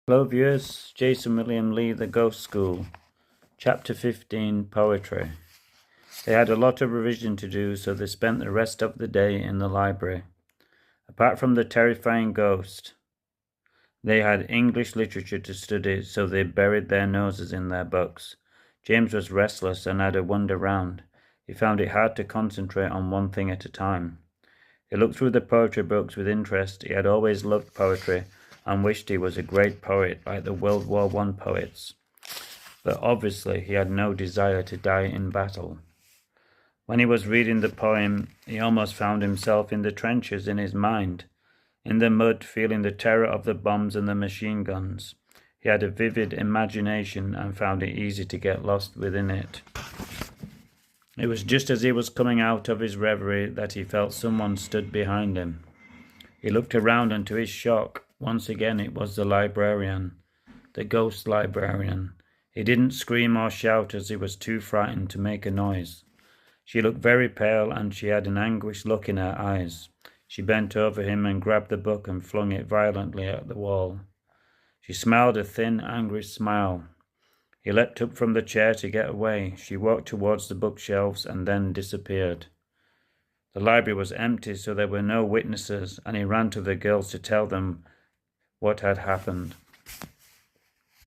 Hello viewers, Jason William Lee, The Ghost School, Chapter 15, Poetry. They had a lot of revision to do, so they spent the rest of the day in the library. Apart from the terrifying ghost, they had English literature to study, so they buried their noses in their books. James was restless and had a wander round. He found it hard to concentrate on one thing at a time. He looked through the poetry books with interest. He had always loved poetry and wished he was a great poet like the World War I poets. But obviously he had no desire to die in battle. When he was reading the poem, he almost found himself in the trenches in his mind, in the mud, feeling the terror of the bombs and the machine guns. He had a vivid imagination and found it easy to get lost within it. It was just as he was coming out of his reverie that he felt someone stood behind him. He looked around, and to his shock, once again it was the librarian, the ghost librarian. He didn't scream or shout, as he was too frightened to make a noise. She looked very pale, and she had an anguished look in her eyes. She bent over him and grabbed the book and flung it violently at the wall. She smiled a thin, angry smile. He leapt up from the chair to get away. She walked towards the bookshelves and then disappeared. The library was empty, so there were no witnesses, and he ran to the girls to tell them what had happened.